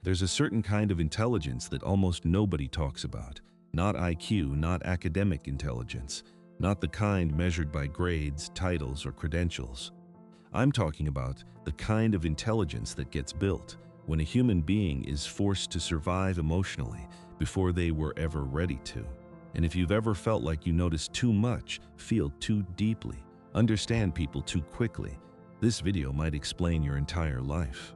There's a certain kind of intelligence that almost nobody talks about. Not IQ, not academic intelligence, not the kind measured by grades, titles, or credentials. I'm talking about the kind of intelligence that gets built when a human being is forced to survive emotionally before they were ever ready to. And if you've ever felt like you notice too much, feel too deeply, understand people too quickly, this video might explain your entire life.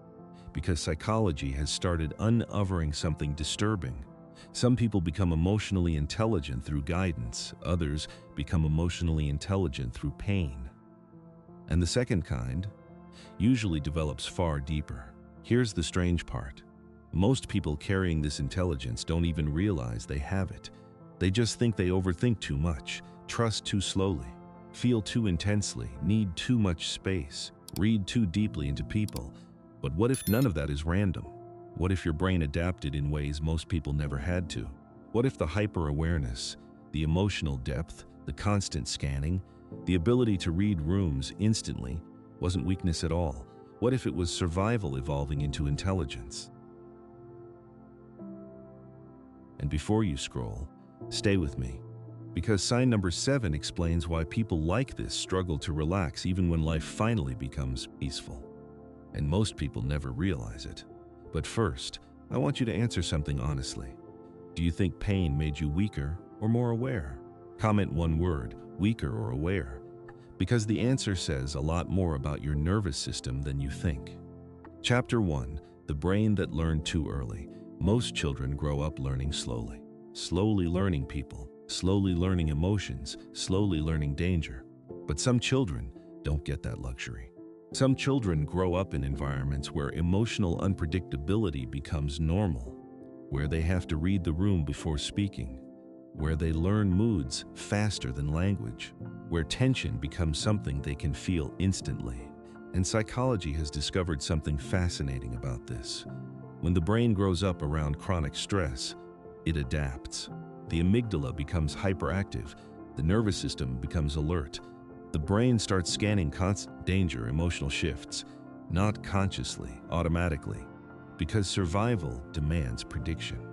Because psychology has started uncovering something disturbing. Some people become emotionally intelligent through guidance, others become emotionally intelligent through pain. And the second kind usually develops far deeper. Here's the strange part. Most people carrying this intelligence don't even realize they have it. They just think they overthink too much, trust too slowly, feel too intensely, need too much space, read too deeply into people. But what if none of that is random? What if your brain adapted in ways most people never had to? What if the hyper-awareness, the emotional depth, the constant scanning, the ability to read rooms instantly wasn't weakness at all? What if it was survival evolving into intelligence? And before you scroll, stay with me, because sign number 7 explains why people like this struggle to relax even when life finally becomes peaceful. And most people never realize it. But first, I want you to answer something honestly. Do you think pain made you weaker or more aware? Comment one word, weaker or aware, because the answer says a lot more about your nervous system than you think. Chapter 1, the brain that learned too early. Most children grow up learning slowly. Slowly learning people, slowly learning emotions, slowly learning danger. But some children don't get that luxury. Some children grow up in environments where emotional unpredictability becomes normal, where they have to read the room before speaking, where they learn moods faster than language, where tension becomes something they can feel instantly. And psychology has discovered something fascinating about this. When the brain grows up around chronic stress, it adapts. The amygdala becomes hyperactive, the nervous system becomes alert. The brain starts scanning constant danger, emotional shifts, not consciously, automatically, because survival demands prediction.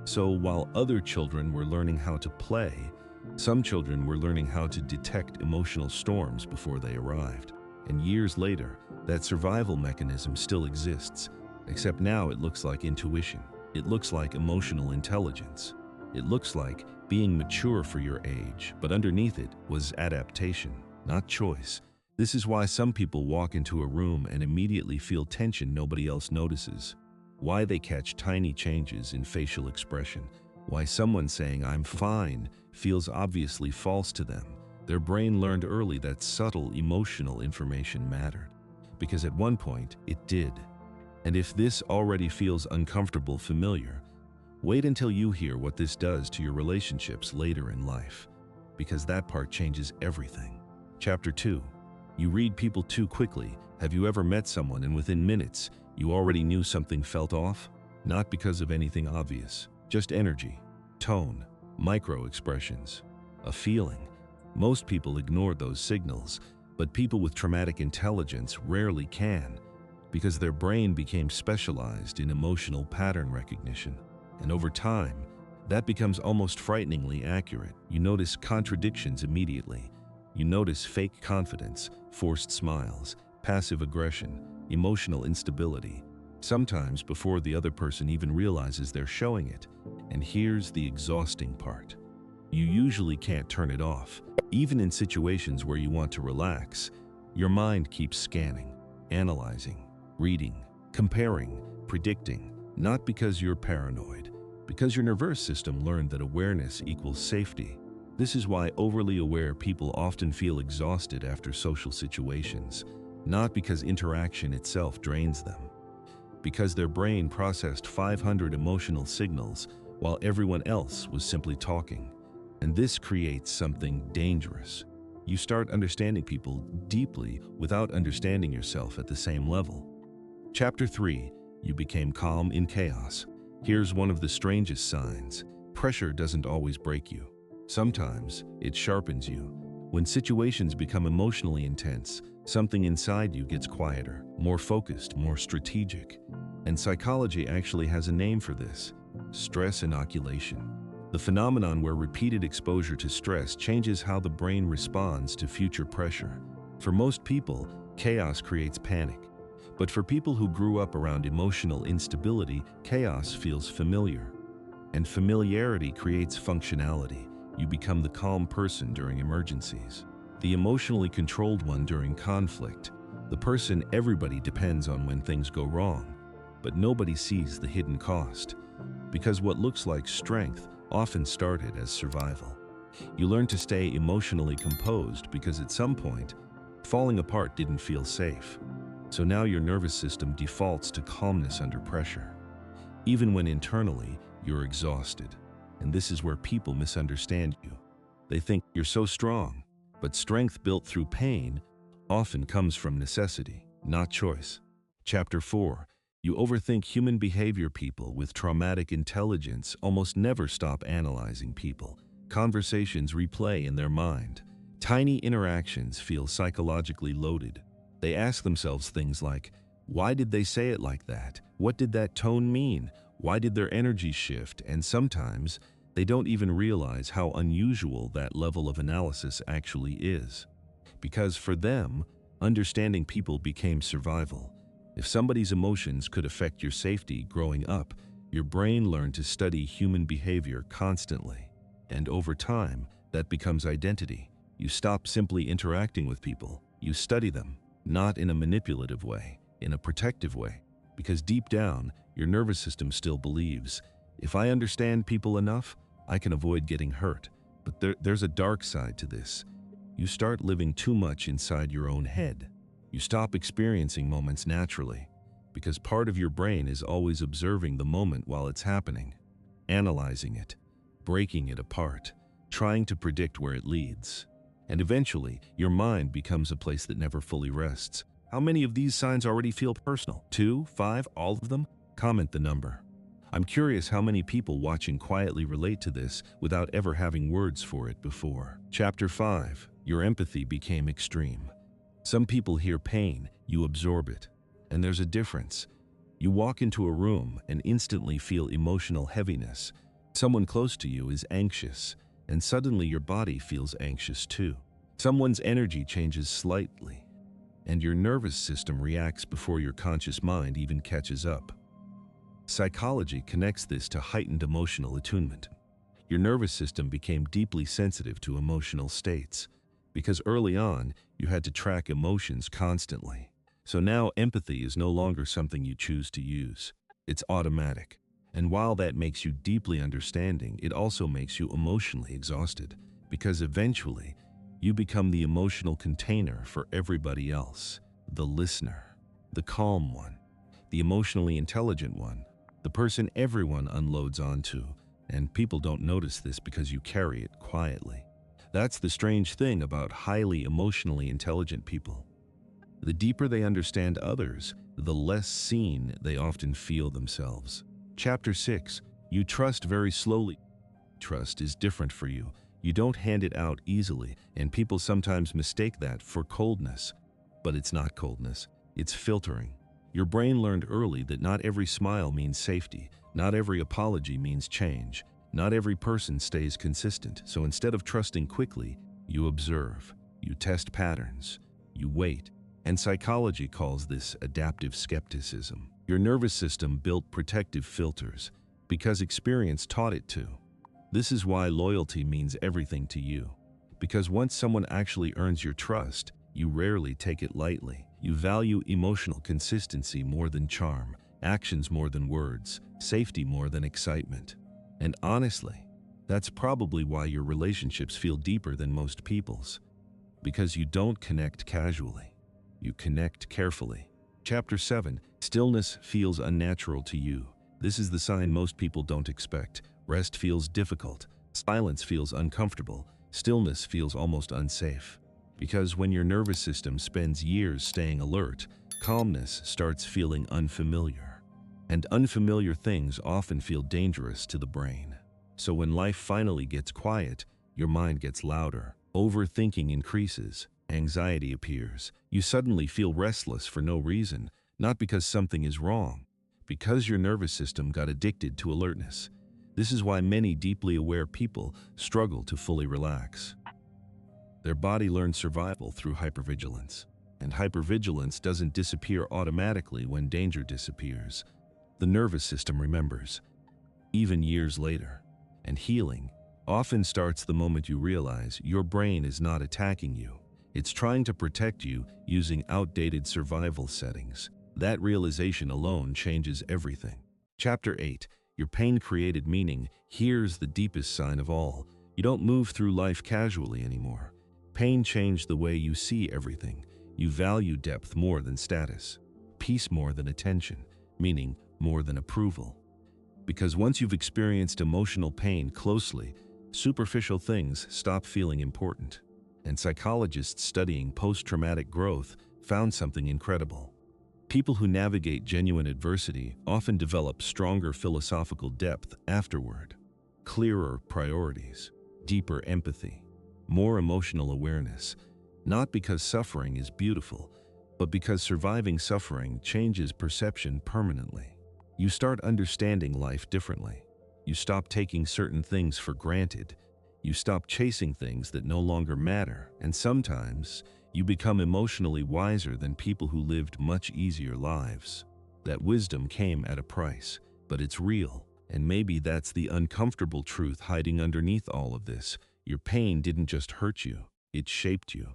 So while other children were learning how to play, some children were learning how to detect emotional storms before they arrived. And years later, that survival mechanism still exists, except now it looks like intuition. It looks like emotional intelligence. It looks like being mature for your age, but underneath it was adaptation, not choice. This is why some people walk into a room and immediately feel tension nobody else notices. Why they catch tiny changes in facial expression. Why someone saying, "I'm fine," feels obviously false to them. Their brain learned early that subtle emotional information mattered. Because at one point, it did. And if this already feels uncomfortable familiar, wait until you hear what this does to your relationships later in life. Because that part changes everything. Chapter 2. You read people too quickly. Have you ever met someone and within minutes, you already knew something felt off? Not because of anything obvious, just energy, tone, micro-expressions, a feeling. Most people ignore those signals, but people with traumatic intelligence rarely can, because their brain became specialized in emotional pattern recognition. And over time, that becomes almost frighteningly accurate. You notice contradictions immediately. You notice fake confidence, forced smiles, passive aggression, emotional instability, sometimes before the other person even realizes they're showing it. And here's the exhausting part. You usually can't turn it off. Even in situations where you want to relax, your mind keeps scanning, analyzing, reading, comparing, predicting, not because you're paranoid, because your nervous system learned that awareness equals safety. This is why overly aware people often feel exhausted after social situations, not because interaction itself drains them, because their brain processed 500 emotional signals while everyone else was simply talking. And this creates something dangerous. You start understanding people deeply without understanding yourself at the same level. Chapter 3. You became calm in chaos. Here's one of the strangest signs. Pressure doesn't always break you. Sometimes it sharpens you. When situations become emotionally intense, something inside you gets quieter, more focused, more strategic. And psychology actually has a name for this: stress inoculation. The phenomenon where repeated exposure to stress changes how the brain responds to future pressure. For most people, chaos creates panic. But for people who grew up around emotional instability, chaos feels familiar. And familiarity creates functionality. You become the calm person during emergencies, the emotionally controlled one during conflict, the person everybody depends on when things go wrong. But nobody sees the hidden cost, because what looks like strength often started as survival. You learn to stay emotionally composed because at some point, falling apart didn't feel safe. So now your nervous system defaults to calmness under pressure, even when internally you're exhausted. And this is where people misunderstand you. They think you're so strong, but strength built through pain often comes from necessity, not choice. Chapter 4. You overthink human behavior. People with traumatic intelligence almost never stop analyzing people. Conversations replay in their mind. Tiny interactions feel psychologically loaded. They ask themselves things like, why did they say it like that? What did that tone mean? Why did their energy shift? And sometimes they don't even realize how unusual that level of analysis actually is. Because for them, understanding people became survival. If somebody's emotions could affect your safety growing up, your brain learned to study human behavior constantly. And over time, that becomes identity. You stop simply interacting with people. You study them, not in a manipulative way, in a protective way. Because deep down, your nervous system still believes, if I understand people enough, I can avoid getting hurt. But there's a dark side to this. You start living too much inside your own head. You stop experiencing moments naturally, because part of your brain is always observing the moment while it's happening, analyzing it, breaking it apart, trying to predict where it leads. And eventually, your mind becomes a place that never fully rests. How many of these signs already feel personal? 2, 5, all of them? Comment the number. I'm curious how many people watching quietly relate to this without ever having words for it before. Chapter 5. Your empathy became extreme. Some people hear pain, you absorb it. And there's a difference. You walk into a room and instantly feel emotional heaviness. Someone close to you is anxious, and suddenly your body feels anxious too. Someone's energy changes slightly, and your nervous system reacts before your conscious mind even catches up. Psychology connects this to heightened emotional attunement. Your nervous system became deeply sensitive to emotional states, because early on, you had to track emotions constantly. So now empathy is no longer something you choose to use. It's automatic. And while that makes you deeply understanding, it also makes you emotionally exhausted, because eventually, you become the emotional container for everybody else. The listener, the calm one, the emotionally intelligent one, the person everyone unloads onto, and people don't notice this because you carry it quietly. That's the strange thing about highly emotionally intelligent people. The deeper they understand others, the less seen they often feel themselves. Chapter 6. You trust very slowly. Trust is different for you. You don't hand it out easily, and people sometimes mistake that for coldness. But it's not coldness, it's filtering. Your brain learned early that not every smile means safety, not every apology means change. Not every person stays consistent, so instead of trusting quickly, you observe, you test patterns, you wait, and psychology calls this adaptive skepticism. Your nervous system built protective filters because experience taught it to. This is why loyalty means everything to you. Because once someone actually earns your trust, you rarely take it lightly. You value emotional consistency more than charm, actions more than words, safety more than excitement. And honestly, that's probably why your relationships feel deeper than most people's. Because you don't connect casually. You connect carefully. Chapter 7. Stillness feels unnatural to you. This is the sign most people don't expect. Rest feels difficult. Silence feels uncomfortable. Stillness feels almost unsafe. Because when your nervous system spends years staying alert, calmness starts feeling unfamiliar. And unfamiliar things often feel dangerous to the brain. So when life finally gets quiet, your mind gets louder. Overthinking increases. Anxiety appears. You suddenly feel restless for no reason, not because something is wrong, because your nervous system got addicted to alertness. This is why many deeply aware people struggle to fully relax. Their body learns survival through hypervigilance, and hypervigilance doesn't disappear automatically when danger disappears. The nervous system remembers, even years later, and healing often starts the moment you realize your brain is not attacking you. It's trying to protect you using outdated survival settings. That realization alone changes everything. Chapter 8. Your pain created meaning. Here's the deepest sign of all. You don't move through life casually anymore. Pain changed the way you see everything. You value depth more than status, peace more than attention, meaning more than approval. Because once you've experienced emotional pain closely, superficial things stop feeling important. And psychologists studying post-traumatic growth found something incredible. People who navigate genuine adversity often develop stronger philosophical depth afterward, clearer priorities, deeper empathy, more emotional awareness, not because suffering is beautiful, but because surviving suffering changes perception permanently. You start understanding life differently. You stop taking certain things for granted. You stop chasing things that no longer matter, and sometimes you become emotionally wiser than people who lived much easier lives. That wisdom came at a price, but it's real, and maybe that's the uncomfortable truth hiding underneath all of this. Your pain didn't just hurt you, it shaped you.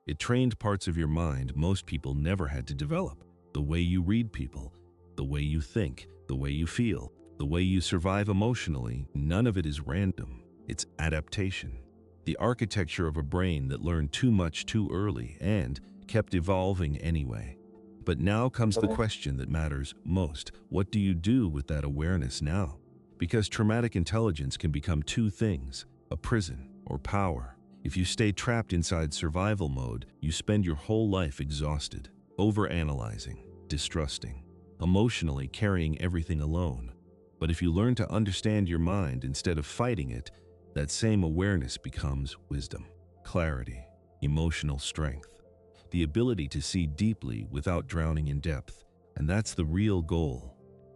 It trained parts of your mind most people never had to develop. The way you read people, the way you think, the way you feel, the way you survive emotionally, none of it is random. It's adaptation. The architecture of a brain that learned too much too early and kept evolving anyway. But now comes the question that matters most. What do you do with that awareness now? Because traumatic intelligence can become two things, a prison or power. If you stay trapped inside survival mode, you spend your whole life exhausted, overanalyzing, distrusting, emotionally carrying everything alone. But if you learn to understand your mind instead of fighting it, that same awareness becomes wisdom, clarity, emotional strength, the ability to see deeply without drowning in depth. And that's the real goal.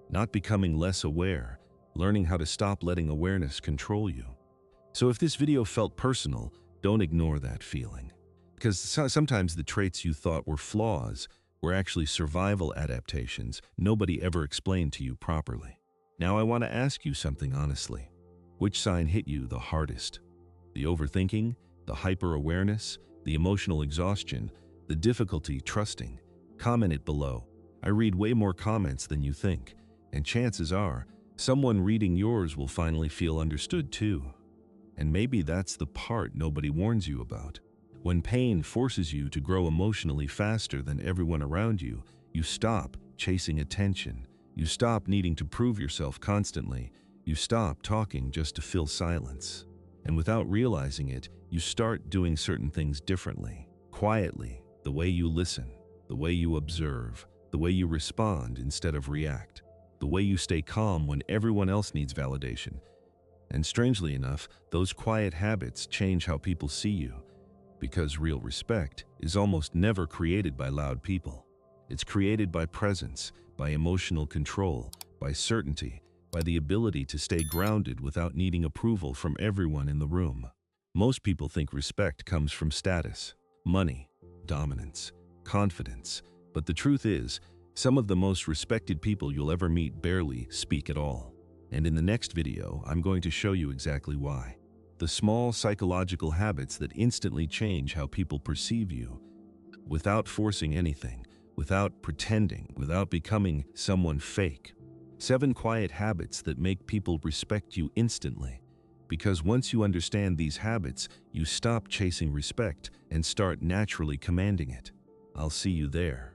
Not becoming less aware, learning how to stop letting awareness control you. So if this video felt personal, don't ignore that feeling. Because sometimes the traits you thought were flaws were actually survival adaptations nobody ever explained to you properly. Now I want to ask you something honestly. Which sign hit you the hardest? The overthinking, the hyper-awareness, the emotional exhaustion, the difficulty trusting? Comment it below. I read way more comments than you think, and chances are, someone reading yours will finally feel understood too. And maybe that's the part nobody warns you about. When pain forces you to grow emotionally faster than everyone around you, you stop chasing attention. You stop needing to prove yourself constantly. You stop talking just to fill silence. And without realizing it, you start doing certain things differently, quietly, the way you listen, the way you observe, the way you respond instead of react, the way you stay calm when everyone else needs validation. And strangely enough, those quiet habits change how people see you, because real respect is almost never created by loud people. It's created by presence, by emotional control, by certainty, by the ability to stay grounded without needing approval from everyone in the room. Most people think respect comes from status, money, dominance, confidence, but the truth is, some of the most respected people you'll ever meet barely speak at all. And in the next video, I'm going to show you exactly why. The small psychological habits that instantly change how people perceive you, without forcing anything, without pretending, without becoming someone fake. 7 quiet habits that make people respect you instantly. Because once you understand these habits, you stop chasing respect and start naturally commanding it. I'll see you there.